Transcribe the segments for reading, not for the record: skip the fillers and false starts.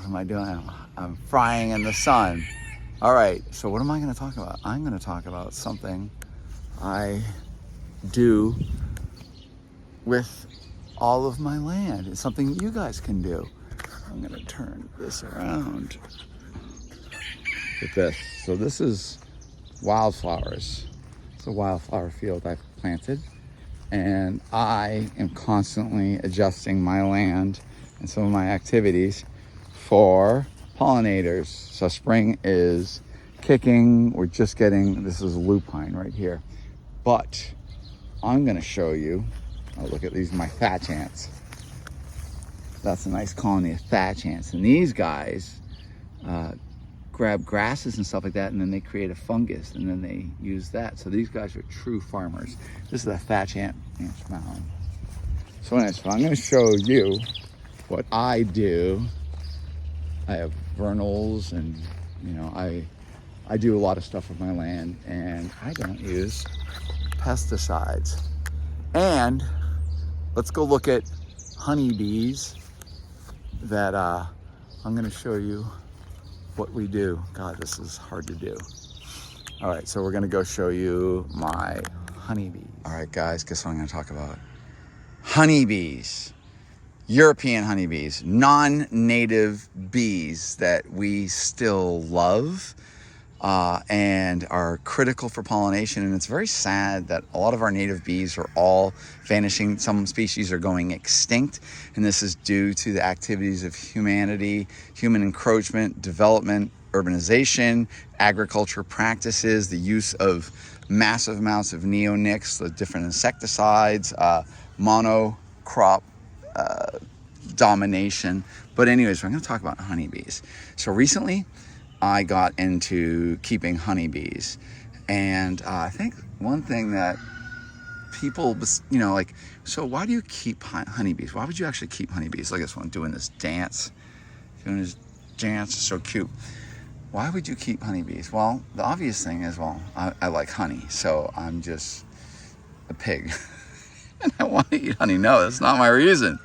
What am I doing? I'm frying in the sun. All right, so what am I going to talk about? I'm going to talk about something I do with all of my land. It's something you guys can do. I'm going to turn this around with this. So this is wildflowers. It's a wildflower field I've planted, and I am constantly adjusting my land and some of my activities for pollinators. So spring is kicking. We're just getting, this is lupine right here. But I'm gonna show you, oh, look at these, my thatch ants. That's a nice colony of thatch ants. And these guys grab grasses and stuff like that, and then they create a fungus, and then they use that. So these guys are true farmers. This is a thatch ant mound. So anyway, so I'm gonna show you what I do. I have vernals, and you know, I do a lot of stuff with my land, and I don't use pesticides. And let's go look at honeybees that I'm going to show you what we do. God, this is hard to do. All right, so we're going to go show you my honeybees. All right, guys, guess what I'm going to talk about? Honeybees. European honeybees, non-native bees that we still love and are critical for pollination. And it's very sad that a lot of our native bees are all vanishing. Some species are going extinct, and this is due to the activities of humanity, human encroachment, development, urbanization, agriculture practices, the use of massive amounts of neonics, the different insecticides, monocrop domination. But anyways, we're going to talk about honeybees. So recently I got into keeping honeybees, and I think one thing that people, you know, like, so why do you keep honeybees? Why would you actually keep honeybees? Look at this one doing this dance. Doing his dance, so cute. Why would you keep honeybees? Well, the obvious thing is, well, I like honey, so I'm just a pig. And I want to eat honey. No, that's not my reason.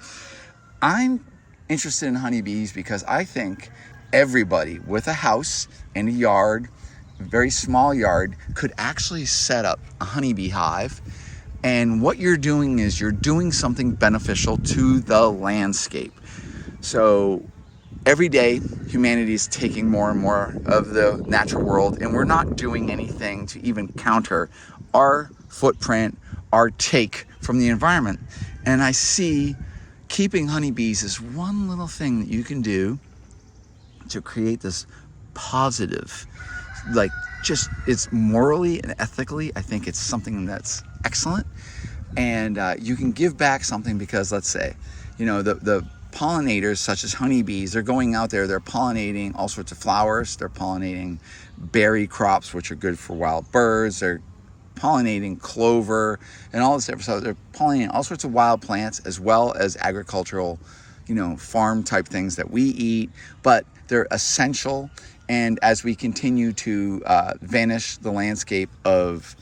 I'm interested in honeybees because I think everybody with a house and a yard, a very small yard, could actually set up a honeybee hive. And what you're doing is you're doing something beneficial to the landscape. So every day, humanity is taking more and more of the natural world, and we're not doing anything to even counter our footprint, our take from the environment. And I see keeping honeybees is one little thing that you can do to create this positive, like, just, it's morally and ethically, I think it's something that's excellent. And you can give back something because, let's say, you know, the pollinators such as honeybees, they're going out there, they're pollinating all sorts of flowers, they're pollinating berry crops, which are good for wild birds, they're pollinating clover and all this stuff. So they're pollinating all sorts of wild plants as well as agricultural, you know, farm type things that we eat, but they're essential. And as we continue to vanish the landscape of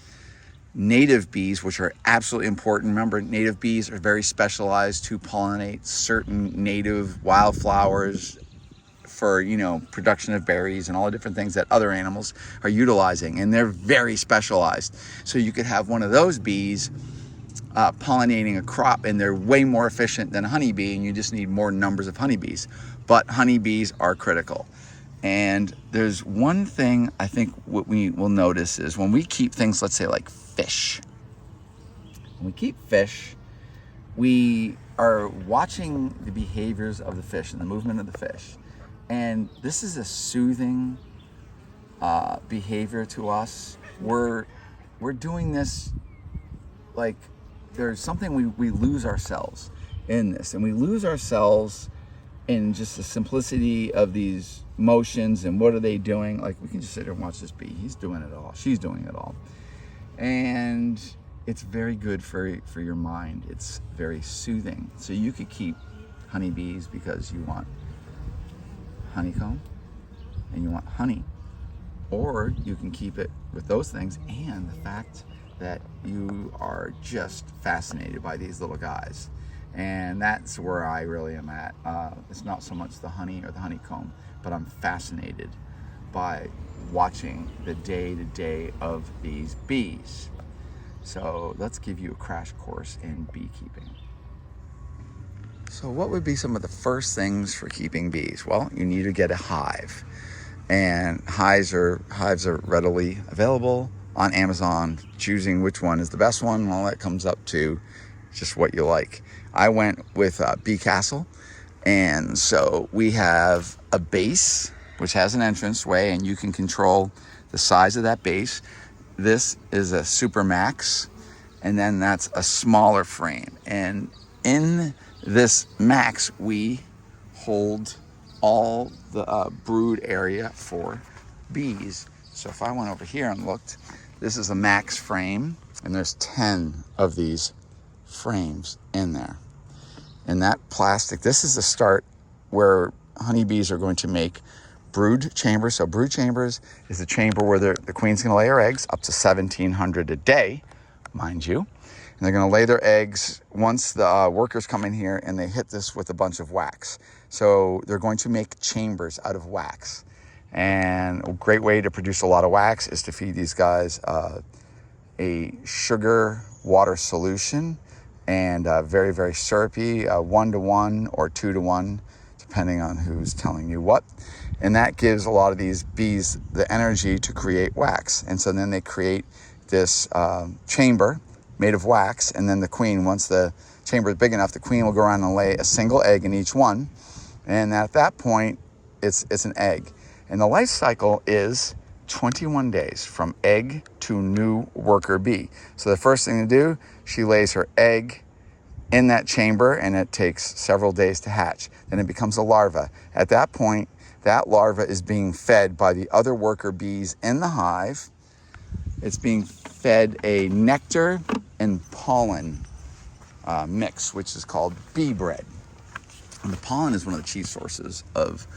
native bees, which are absolutely important. Remember, native bees are very specialized to pollinate certain native wildflowers for, you know, production of berries and all the different things that other animals are utilizing, and they're very specialized. So you could have one of those bees pollinating a crop, and they're way more efficient than a honeybee, and you just need more numbers of honeybees. But honeybees are critical. And there's one thing I think what we will notice is when we keep things, let's say like fish. When we keep fish, we are watching the behaviors of the fish and the movement of the fish. And this is a soothing behavior to us. We're doing this, like, there's something we lose ourselves in this, and we lose ourselves in just the simplicity of these motions and what are they doing. Like, we can just sit here and watch this bee. He's doing it all. She's doing it all. And it's very good for your mind. It's very soothing. So you could keep honeybees because you want honeycomb and you want honey, or you can keep it with those things and the fact that you are just fascinated by these little guys. And that's where I really am at. It's not so much the honey or the honeycomb, but I'm fascinated by watching the day-to-day of these bees. So let's give you a crash course in beekeeping. So what would be some of the first things for keeping bees? Well, you need to get a hive. And hives are readily available on Amazon. Choosing which one is the best one, and all that comes up to just what you like. I went with Bee Castle, and so we have a base which has an entranceway, and you can control the size of that base. This is a Super Max, and then that's a smaller frame. And in this Max, we hold all the brood area for bees. So if I went over here and looked, this is a Max frame, and there's 10 of these frames in there. And that plastic, this is the start where honeybees are going to make brood chambers. So brood chambers is the chamber where the queen's going to lay her eggs, up to 1,700 a day, mind you. And they're going to lay their eggs once the workers come in here and they hit this with a bunch of wax. So they're going to make chambers out of wax. And a great way to produce a lot of wax is to feed these guys a sugar water solution, and very, very syrupy, 1-to-1 or 2-to-1, depending on who's telling you what. And that gives a lot of these bees the energy to create wax. And so then they create this chamber made of wax, and then the queen, once the chamber is big enough, the queen will go around and lay a single egg in each one. And at that point, it's an egg. And the life cycle is 21 days from egg to new worker bee. So the first thing to do, she lays her egg in that chamber, and it takes several days to hatch. Then it becomes a larva. At that point, that larva is being fed by the other worker bees in the hive. It's being fed a nectar and pollen mix, which is called bee bread. And the pollen is one of the chief sources of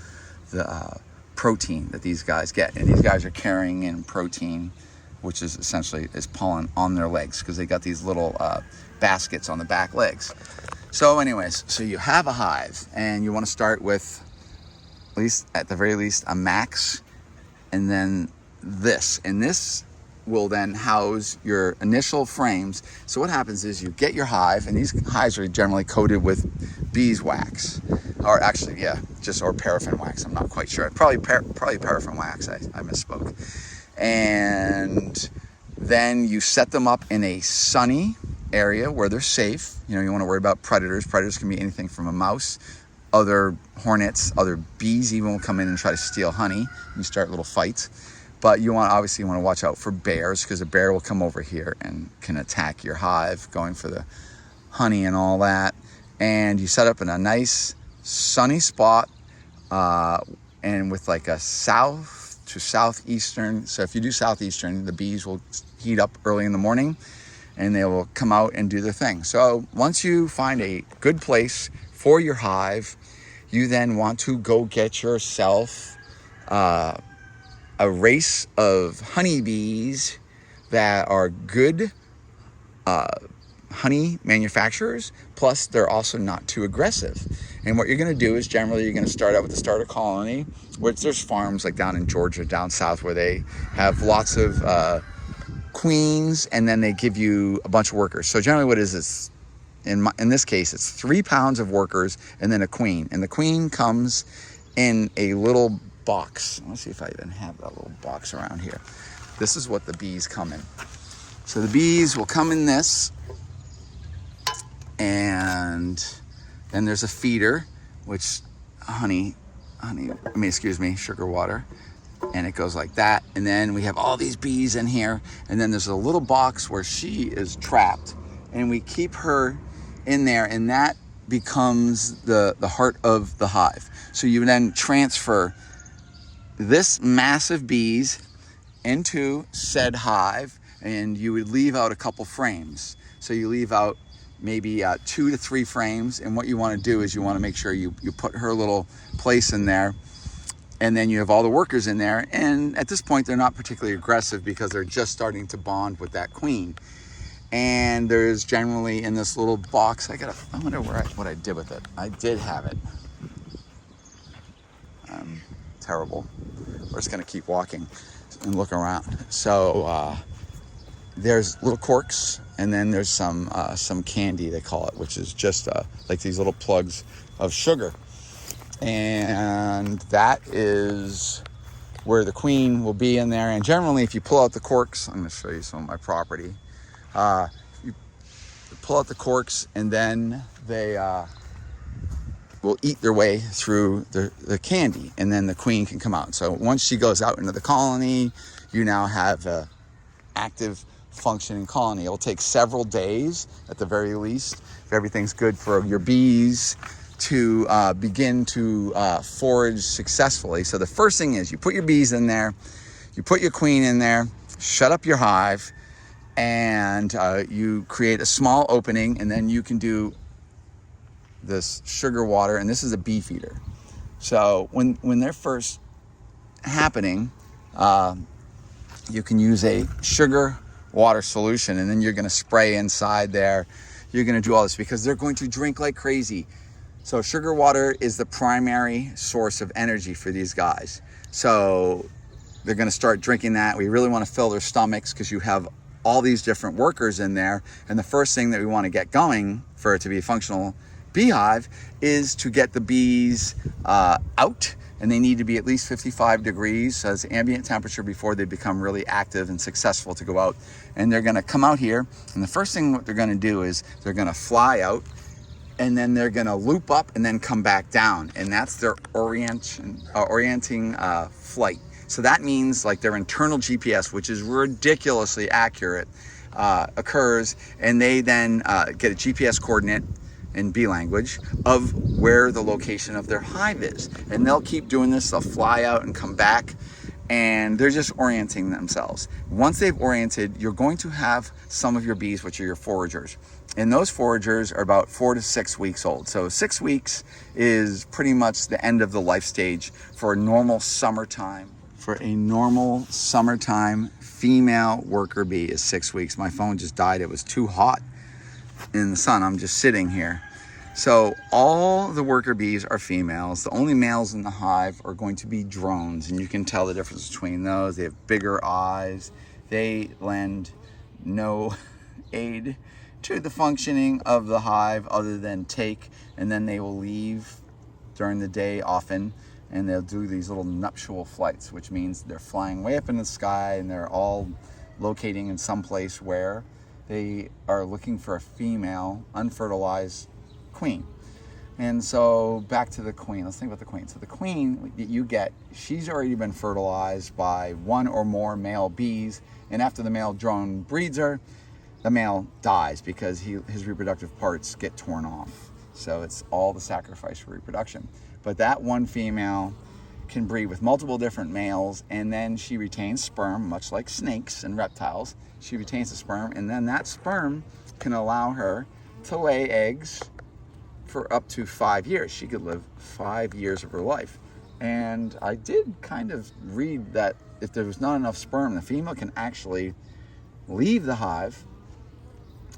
the protein that these guys get. And these guys are carrying in protein, which is essentially is pollen on their legs, because they got these little baskets on the back legs. So anyways, so you have a hive, and you want to start with at the very least a Max, and then this. And this will then house your initial frames. So what happens is you get your hive, and these hives are generally coated with beeswax, or actually, or paraffin wax. I'm not quite sure. Probably paraffin wax. I misspoke. And then you set them up in a sunny area where they're safe. You know, you want to worry about predators. Predators can be anything from a mouse, other hornets, other bees even will come in and try to steal honey. You start little fights. But you want to watch out for bears, because a bear will come over here and can attack your hive, going for the honey and all that. And you set up in a nice sunny spot, and with like a south to southeastern. So if you do southeastern, the bees will heat up early in the morning, and they will come out and do their thing. So once you find a good place for your hive, you then want to go get yourself a race of honeybees that are good honey manufacturers, plus they're also not too aggressive. And what you're going to do is generally you're going to start out with the starter colony, which there's farms like down in Georgia, down south, where they have lots of queens, and then they give you a bunch of workers. So generally what is this? In this case, it's 3 pounds of workers and then a queen. And the queen comes in a little box. Let's see if I even have that little box around here. This is what the bees come in. So the bees will come in this, and then there's a feeder, which sugar water, and it goes like that. And then we have all these bees in here, and then there's a little box where she is trapped, and we keep her in there, and that becomes the heart of the hive. So you then transfer this mass of bees into said hive, and you would leave out a couple frames. So you leave out maybe 2 to 3 frames, and what you want to do is you want to make sure you put her little place in there, and then you have all the workers in there. And at this point, they're not particularly aggressive because they're just starting to bond with that queen. And there's generally in this little box, I wonder what I did with it. I did have it. Terrible. We're just gonna keep walking and look around. So there's little corks, and then there's some candy, they call it, which is just like these little plugs of sugar. And that is where the queen will be in there. And generally, if you pull out the corks, I'm going to show you some of my property. You pull out the corks, and then they will eat their way through the candy, and then the queen can come out. So once she goes out into the colony, you now have an active functioning colony. It'll take several days at the very least, if everything's good, for your bees to begin to forage successfully. So the first thing is you put your bees in there, you put your queen in there, shut up your hive, and you create a small opening, and then you can do this sugar water, and this is a bee feeder. So when they're first happening, you can use a sugar water solution, and then you're going to spray inside there. You're going to do all this because they're going to drink like crazy. So sugar water is the primary source of energy for these guys. So they're going to start drinking that. We really want to fill their stomachs because you have all these different workers in there. And the first thing that we want to get going for it to be a functional beehive is to get the bees out. And they need to be at least 55 degrees as ambient temperature before they become really active and successful to go out. And they're going to come out here. And the first thing what they're going to do is they're going to fly out, and then they're going to loop up and then come back down. And that's their orienting flight. So that means like their internal GPS, which is ridiculously accurate, occurs. And they then get a GPS coordinate in bee language of where the location of their hive is. And they'll keep doing this. They'll fly out and come back, and they're just orienting themselves. Once they've oriented, you're going to have some of your bees, which are your foragers. And those foragers are about 4 to 6 weeks old. So 6 weeks is pretty much the end of the life stage for a normal summertime. For a normal summertime female worker bee is 6 weeks. My phone just died. It was too hot in the sun. I'm just sitting here. So all the worker bees are females. The only males in the hive are going to be drones, and you can tell the difference between those. They have bigger eyes. They lend no aid to the functioning of the hive other than take, and then they will leave during the day often, and they'll do these little nuptial flights, which means they're flying way up in the sky, and they're all locating in some place where they are looking for a female unfertilized queen. And so back to the queen. Let's think about the queen. So the queen that you get, she's already been fertilized by one or more male bees, and after the male drone breeds her, the male dies because his reproductive parts get torn off. So it's all the sacrifice for reproduction. But that one female can breed with multiple different males, and then she retains sperm, much like snakes and reptiles. She retains the sperm, and then that sperm can allow her to lay eggs for up to 5 years. She could live 5 years of her life. And I did kind of read that if there was not enough sperm, the female can actually leave the hive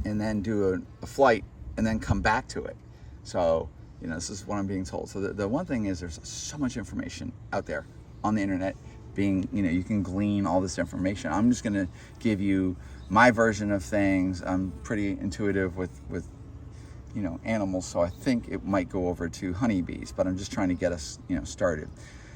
and then do a flight and then come back to it. So, this is what I'm being told. So the one thing is there's so much information out there on the internet you can glean all this information. I'm just going to give you my version of things. I'm pretty intuitive with animals, so I think it might go over to honeybees, but I'm just trying to get us, started.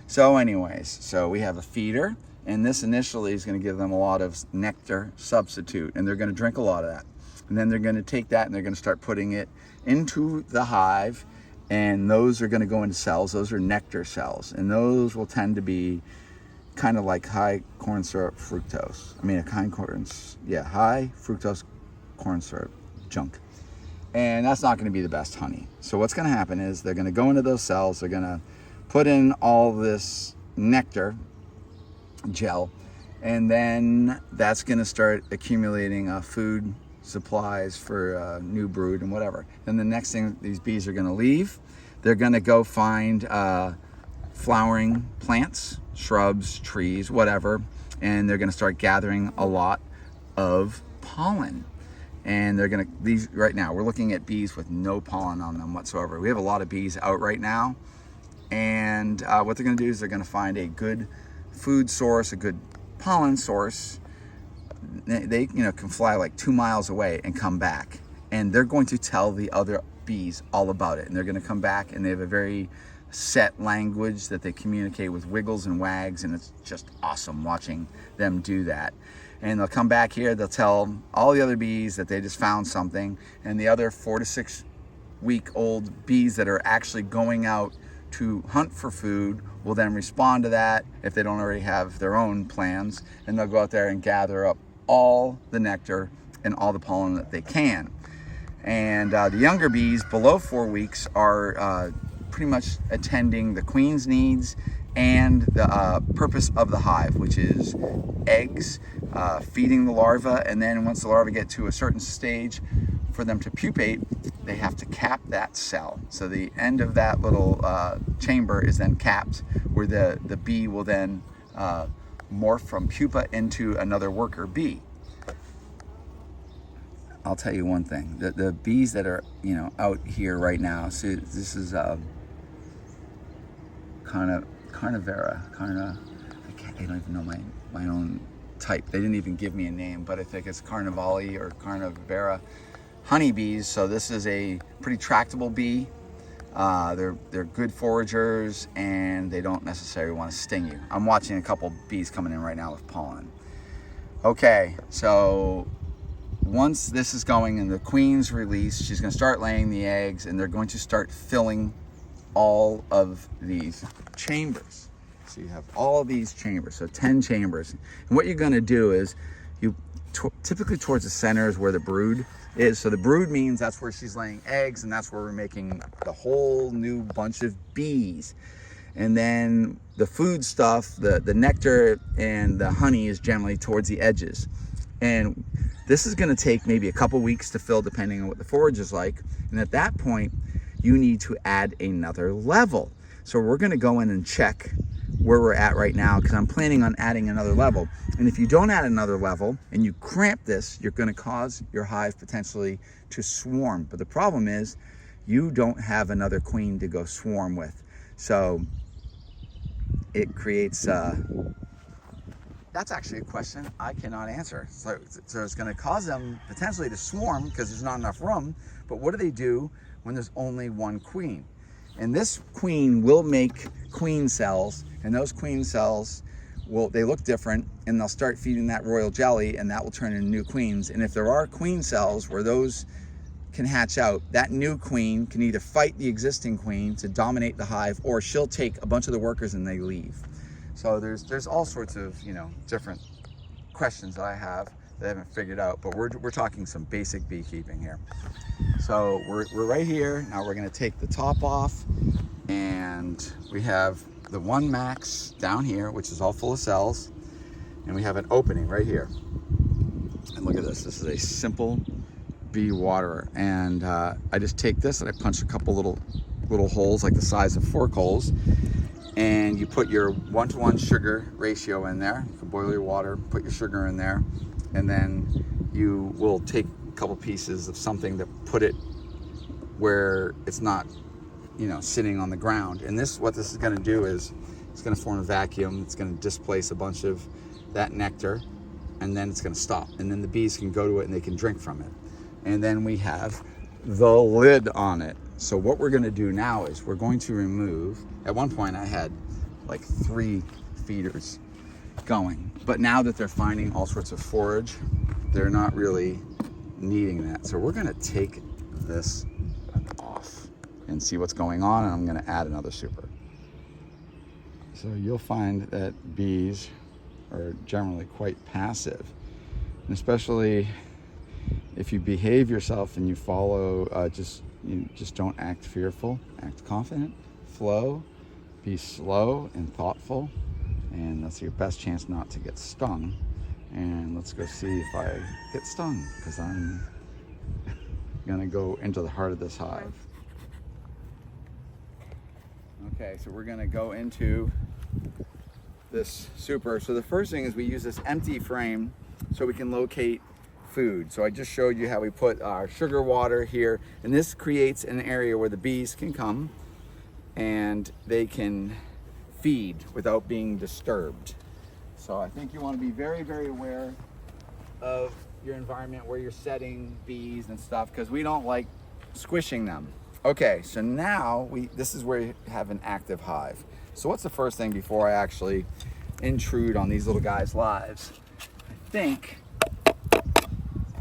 So anyways, so we have a feeder, and this initially is going to give them a lot of nectar substitute, and they're going to drink a lot of that. And then they're going to take that and they're going to start putting it into the hive, and those are going to go into cells. Those are nectar cells, and those will tend to be kind of like high fructose corn syrup junk. And that's not going to be the best honey. So what's going to happen is they're going to go into those cells, they're going to put in all this nectar gel, and then that's going to start accumulating food supplies for new brood and whatever. Then the next thing, these bees are going to leave. They're going to go find flowering plants, shrubs, trees, whatever, and they're going to start gathering a lot of pollen. And they're gonna, these right now, we're looking at bees with no pollen on them whatsoever. We have a lot of bees out right now, and what they're gonna do is they're gonna find a good food source, a good pollen source. They can fly like 2 miles away and come back, and they're going to tell the other bees all about it. And they're going to come back, and they have a very set language that they communicate with wiggles and wags, and it's just awesome watching them do that. And they'll come back here, they'll tell all the other bees that they just found something, and the other 4 to 6 week old bees that are actually going out to hunt for food will then respond to that if they don't already have their own plans, and they'll go out there and gather up all the nectar and all the pollen that they can. And the younger bees below 4 weeks are pretty much attending the queen's needs and the purpose of the hive, which is eggs, feeding the larvae, and then once the larvae get to a certain stage for them to pupate, they have to cap that cell. So the end of that little chamber is then capped, where the bee will then morph from pupa into another worker bee. I'll tell you one thing, the bees that are out here right now, so this is carnivora, I don't even know my own type. They didn't even give me a name, but I think it's carnivali or carnivora honeybees. So this is a pretty tractable bee. They're good foragers, and they don't necessarily want to sting you. I'm watching a couple bees coming in right now with pollen. Okay, so once this is going and the queen's released, she's going to start laying the eggs, and they're going to start filling all of these chambers. So you have all of these chambers, so 10 chambers. And what you're going to do is typically towards the center is where the brood is. So the brood means that's where she's laying eggs, and that's where we're making the whole new bunch of bees. And then the food stuff, the nectar and the honey, is generally towards the edges. And this is going to take maybe a couple weeks to fill, depending on what the forage is like. And at that point, you need to add another level. So we're going to go in and check where we're at right now, because I'm planning on adding another level. And if you don't add another level and you cramp this, you're going to cause your hive potentially to swarm. But the problem is you don't have another queen to go swarm with. So it creates, that's actually a question I cannot answer. So it's going to cause them potentially to swarm because there's not enough room. But what do they do when there's only one queen? And this queen will make queen cells, and those queen cells they look different, and they'll start feeding that royal jelly, and that will turn into new queens. And if there are queen cells where those can hatch out, that new queen can either fight the existing queen to dominate the hive, or she'll take a bunch of the workers and they leave. So there's all sorts of different questions that I have that I haven't figured out, but we're talking some basic beekeeping here. So we're right here. Now we're going to take the top off, and we have the one max down here, which is all full of cells, and we have an opening right here. And look at this. This is a simple bee waterer, and I just take this and I punch a couple little holes like the size of fork holes, and you put your 1-to-1 sugar ratio in there. You can boil your water, put your sugar in there, and then you will take a couple pieces of something to put it where it's not sitting on the ground. And what this is going to do is it's going to form a vacuum. It's going to displace a bunch of that nectar, and then it's going to stop, and then the bees can go to it and they can drink from it. And then we have the lid on it. So what we're going to do now is we're going to remove, at one point I had like 3 feeders going, but now that they're finding all sorts of forage, they're not really needing that. So we're going to take this off and see what's going on, and I'm going to add another super. So you'll find that bees are generally quite passive, and especially if you behave yourself and you follow, you just don't act fearful, act confident, flow, be slow and thoughtful, and that's your best chance not to get stung. And let's go see if I get stung, because I'm gonna go into the heart of this hive. Okay, so we're gonna go into this super. So the first thing is we use this empty frame so we can locate food. So I just showed you how we put our sugar water here, and this creates an area where the bees can come and they can feed without being disturbed. So I think you want to be very, very aware of your environment where you're setting bees and stuff, because we don't like squishing them. Okay, so now this is where you have an active hive. So what's the first thing before I actually intrude on these little guys' lives? I think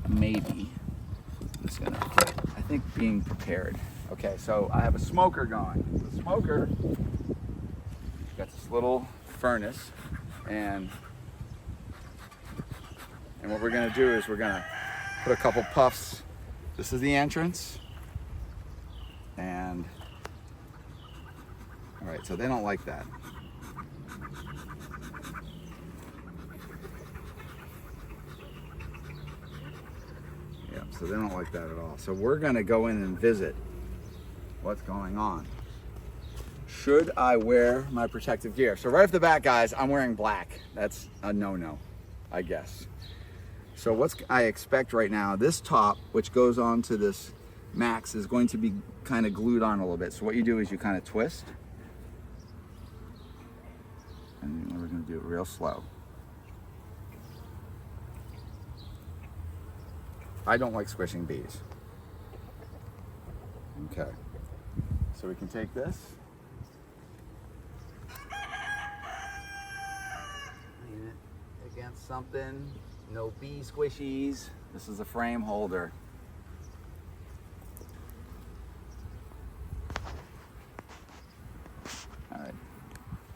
maybe I think being prepared. Okay, so I have a smoker going. The smoker got this little furnace, and what we're gonna do is we're gonna put a couple puffs. This is the entrance, and all right, so they don't like that. Yeah, so they don't like that at all. So we're gonna go in and visit what's going on. Should I wear my protective gear? So right off the bat, guys, I'm wearing black. That's a no-no, I guess. So what I expect right now, this top, which goes onto this max, is going to be kind of glued on a little bit. So what you do is you kind of twist, and we're going to do it real slow. I don't like squishing bees. Okay, so we can take this, lean it against something. No bee squishies. This is a frame holder. All right,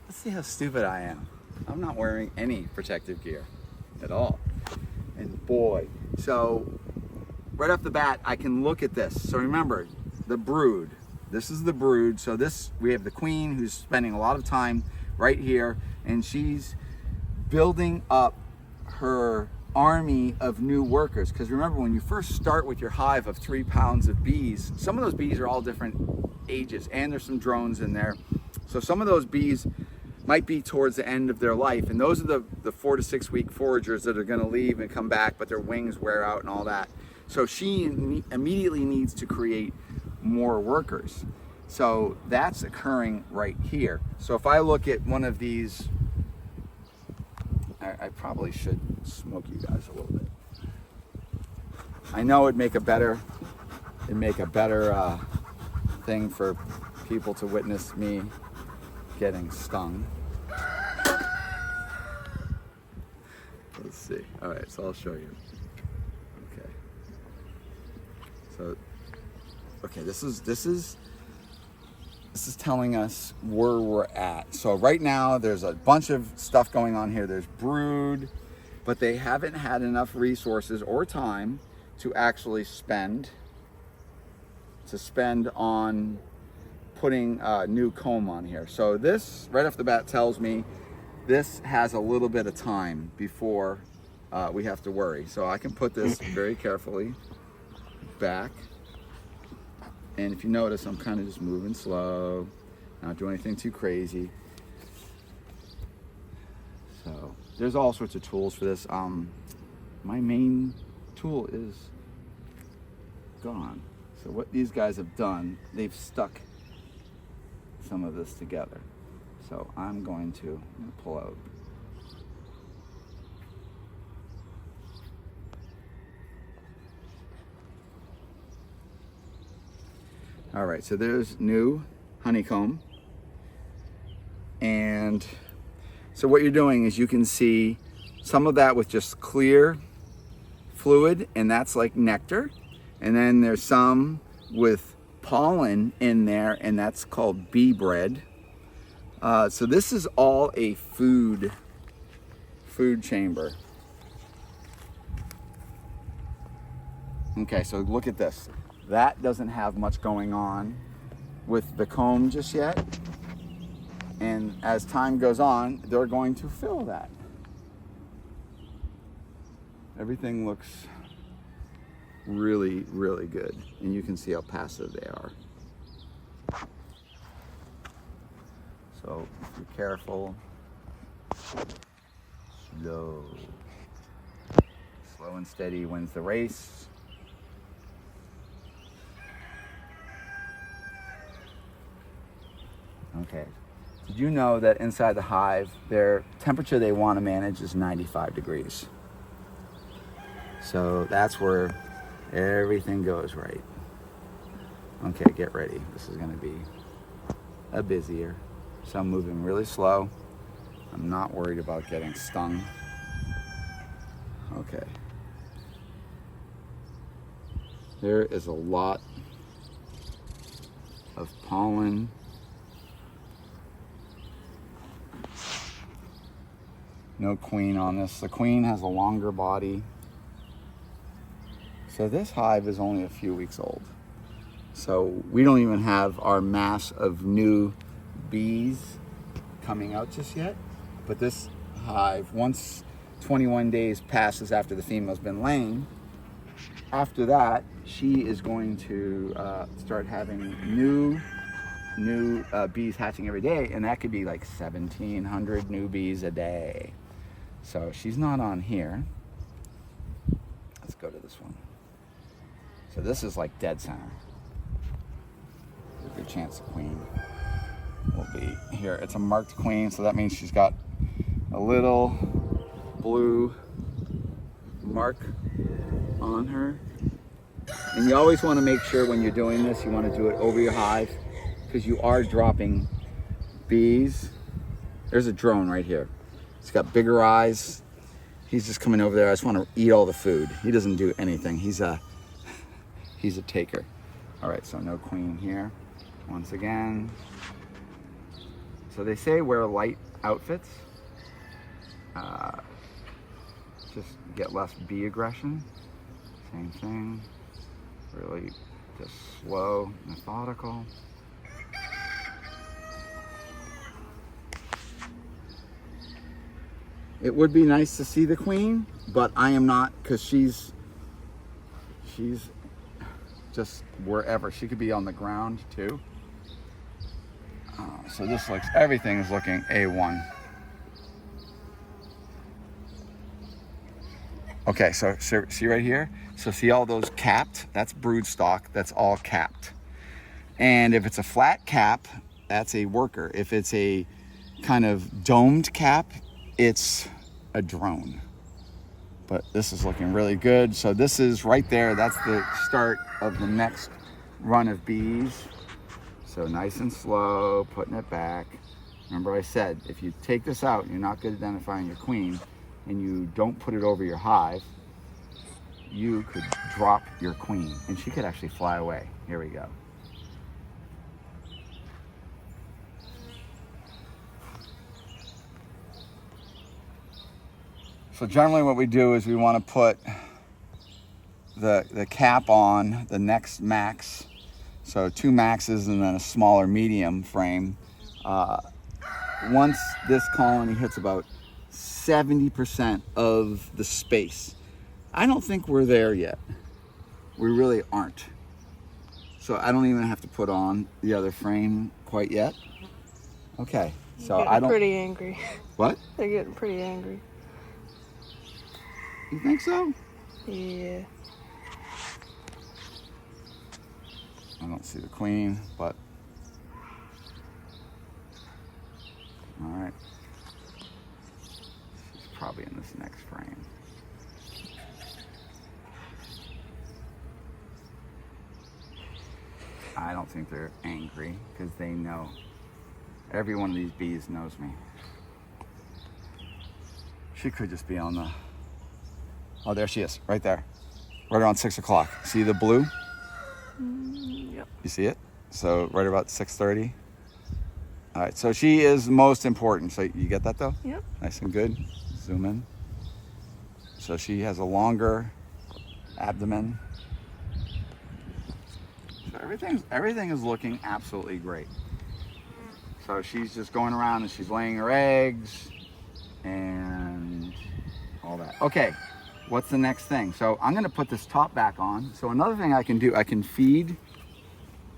let's see how stupid I am. I'm not wearing any protective gear at all. And boy, so right off the bat, I can look at this. So remember, the brood. This is the brood. So we have the queen who's spending a lot of time right here, and she's building up her army of new workers. Because remember, when you first start with your hive of 3 pounds of bees, some of those bees are all different ages, and there's some drones in there. So some of those bees might be towards the end of their life, and those are the 4 to 6 week foragers that are going to leave and come back, but their wings wear out and all that. So she immediately needs to create more workers. So that's occurring right here. So if I look at one of these, I probably should smoke you guys a little bit. I know it'd make a better thing for people to witness me getting stung. Let's see. All right, so I'll show you. Okay. So, okay, this is telling us where we're at. So right now there's a bunch of stuff going on here. There's brood, but they haven't had enough resources or time to actually spend on putting new comb on here. So this right off the bat tells me this has a little bit of time before we have to worry. So I can put this very carefully back. And if you notice, I'm kind of just moving slow, not doing anything too crazy. So there's all sorts of tools for this. My main tool is gone. So what these guys have done, they've stuck some of this together. So I'm going to pull out. All right, so there's new honeycomb. And so what you're doing is you can see some of that with just clear fluid, and that's like nectar. And then there's some with pollen in there, and that's called bee bread. So this is all a food chamber. Okay, so look at this. That doesn't have much going on with the comb just yet. And as time goes on, they're going to fill that. Everything looks really, really good. And you can see how passive they are. So be careful. Slow. Slow and steady wins the race. Okay. Did you know that inside the hive, their temperature they want to manage is 95 degrees? So that's where everything goes right. Okay, get ready. This is going to be a busier. So I'm moving really slow. I'm not worried about getting stung. Okay. There is a lot of pollen. No queen on this. The queen has a longer body. So this hive is only a few weeks old. So we don't even have our mass of new bees coming out just yet. But this hive, once 21 days passes after the female's been laying, after that, she is going to start having new bees hatching every day, and that could be like 1,700 new bees a day. So she's not on here. Let's go to this one. So this is like dead center. There's a good chance the queen will be here. It's a marked queen, so that means she's got a little blue mark on her. And you always want to make sure when you're doing this, you want to do it over your hive, because you are dropping bees. There's a drone right here. He's got bigger eyes. He's just coming over there. I just want to eat all the food. He doesn't do anything. He's a taker. All right, so no queen here. Once again. So they say wear light outfits. Just get less bee aggression. Same thing. Really just slow, methodical. It would be nice to see the queen, but I am not, because she's just wherever. She could be on the ground too. So this looks, everything is looking A1. Okay, so see right here? So see all those capped? That's broodstock, that's all capped. And if it's a flat cap, that's a worker. If it's a kind of domed cap, it's a drone. But this is looking really good. So this is right there, that's the start of the next run of bees. So nice and slow, putting it back. Remember I said, if you take this out and you're not good at identifying your queen, and you don't put it over your hive, you could drop your queen and she could actually fly away. Here we go. So generally what we do is we want to put the cap on the next max. So 2 maxes and then a smaller medium frame. Once this colony hits about 70% of the space. I don't think we're there yet. We really aren't. So I don't even have to put on the other frame quite yet. Okay, so I don't... pretty angry. What? They're getting pretty angry. You think so? Yeah. I don't see the queen, but... All right. She's probably in this next frame. I don't think they're angry because they know. Every one of these bees knows me. She could just be on the... Oh, there she is, right there. Right around 6 o'clock. See the blue? Yep. You see it? So right about 6:30. All right, so she is most important. So you get that though? Yep. Nice and good. Zoom in. So she has a longer abdomen. So everything is looking absolutely great. So she's just going around and she's laying her eggs and all that. Okay, what's the next thing? So I'm gonna put this top back on. So another thing I can do, I can feed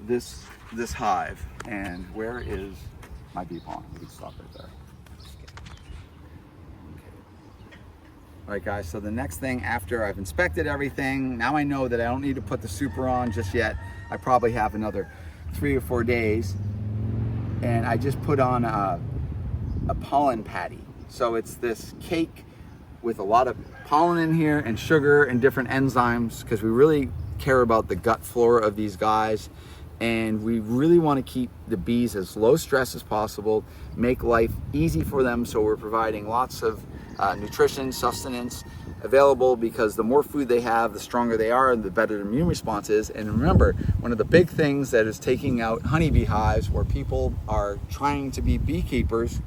this hive. And where is my bee pond? We can stop right there. All right, guys, so the next thing after I've inspected everything, now I know that I don't need to put the super on just yet. I probably have another 3 or 4 days. And I just put on a pollen patty. So it's this cake with a lot of pollen in here and sugar and different enzymes, because we really care about the gut flora of these guys. And we really want to keep the bees as low stress as possible, make life easy for them. So we're providing lots of nutrition, sustenance available, because the more food they have, the stronger they are and the better the immune response is. And remember, one of the big things that is taking out honeybee hives, where people are trying to be beekeepers,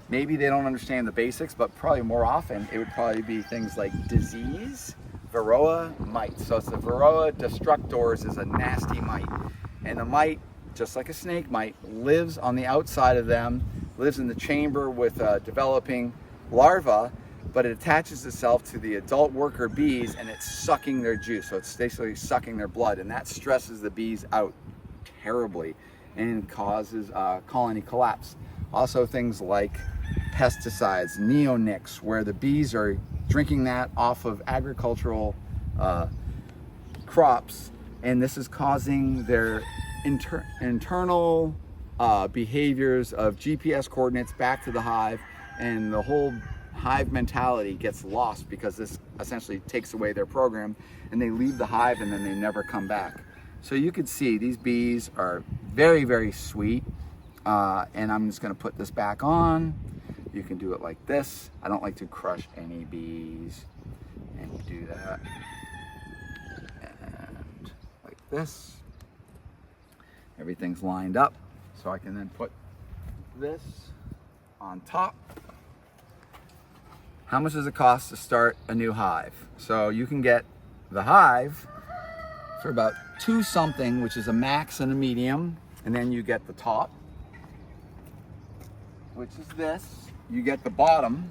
maybe they don't understand the basics, but probably more often it would probably be things like disease, varroa mites. So it's the varroa destructors is a nasty mite. And the mite, just like a snake mite, lives on the outside of them, lives in the chamber with developing larvae, but it attaches itself to the adult worker bees and it's sucking their juice. So it's basically sucking their blood, and that stresses the bees out terribly and causes colony collapse. Also things like pesticides, neonics, where the bees are drinking that off of agricultural crops, and this is causing their internal behaviors of GPS coordinates back to the hive, and the whole hive mentality gets lost because this essentially takes away their program, and they leave the hive and then they never come back. So you can see these bees are very, very sweet, and I'm just going to put this back on. You can do it like this. I don't like to crush any bees, and do that, and like this. Everything's lined up, so I can then put this on top. How much does it cost to start a new hive? So you can get the hive for about $2 something, which is a max and a medium, and then you get the top, which is this. You get the bottom.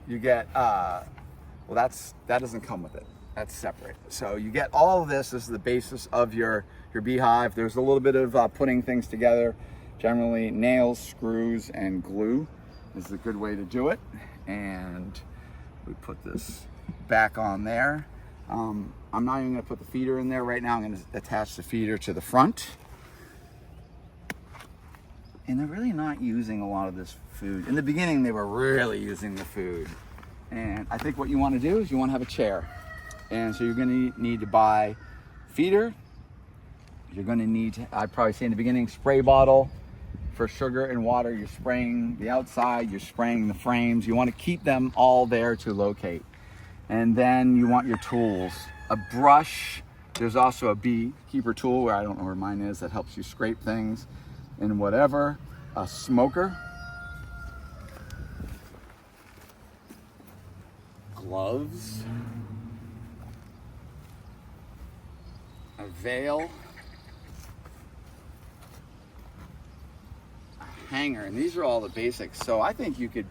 You get well, that doesn't come with it. That's separate. So you get all of this. This is the basis of your beehive. There's a little bit of putting things together. Generally, nails, screws, and glue is a good way to do it. And we put this back on there. I'm not even going to put the feeder in there right now. I'm going to attach the feeder to the front. And they're really not using a lot of this food. In the beginning, they were really using the food. And I think what you want to do is you want to have a chair. And so you're going to need to buy feeder. You're going to need, I'd probably say in the beginning, spray bottle for sugar and water. You're spraying the outside, you're spraying the frames. You want to keep them all there to locate. And then you want your tools. A brush. There's also a beekeeper tool, where I don't know where mine is, that helps you scrape things and whatever. A smoker. Gloves. A veil. Hanger, and these are all the basics. So I think you could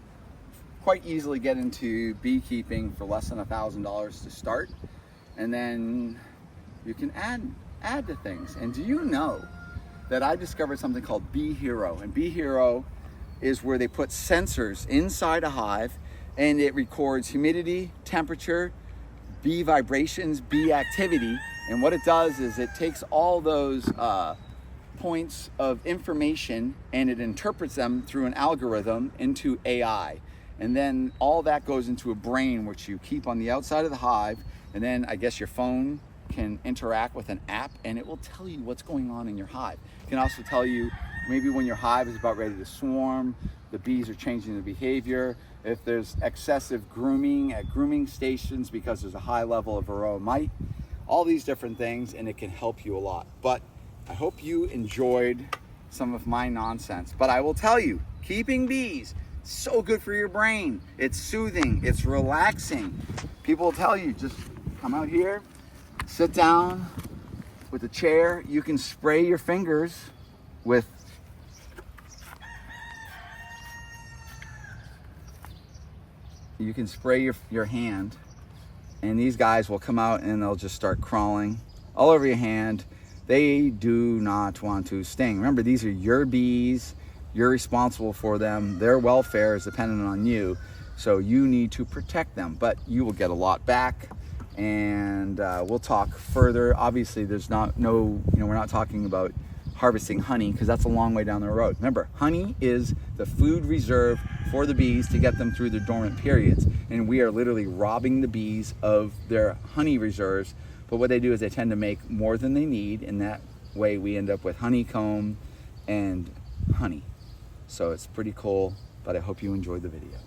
quite easily get into beekeeping for less than $1,000 to start, and then you can add to things. And do you know that I discovered something called Bee Hero? And Bee Hero is where they put sensors inside a hive, and it records humidity, temperature, bee vibrations, bee activity. And what it does is it takes all those points of information and it interprets them through an algorithm into AI. And then all that goes into a brain, which you keep on the outside of the hive. And then I guess your phone can interact with an app, and it will tell you what's going on in your hive. It can also tell you maybe when your hive is about ready to swarm, the bees are changing their behavior, if there's excessive grooming at grooming stations because there's a high level of varroa mite, all these different things, and it can help you a lot. But I hope you enjoyed some of my nonsense. But I will tell you, keeping bees, so good for your brain. It's soothing, it's relaxing. People will tell you, just come out here, sit down with a chair. You can spray your fingers with your hand, and these guys will come out and they'll just start crawling all over your hand. They do not want to sting. Remember, these are your bees. You're responsible for them. Their welfare is dependent on you. So you need to protect them, but you will get a lot back. And we'll talk further. Obviously, there's we're not talking about harvesting honey, because that's a long way down the road. Remember, honey is the food reserve for the bees to get them through their dormant periods, and we are literally robbing the bees of their honey reserves. But what they do is they tend to make more than they need, and that way we end up with honeycomb and honey. So it's pretty cool, but I hope you enjoyed the video.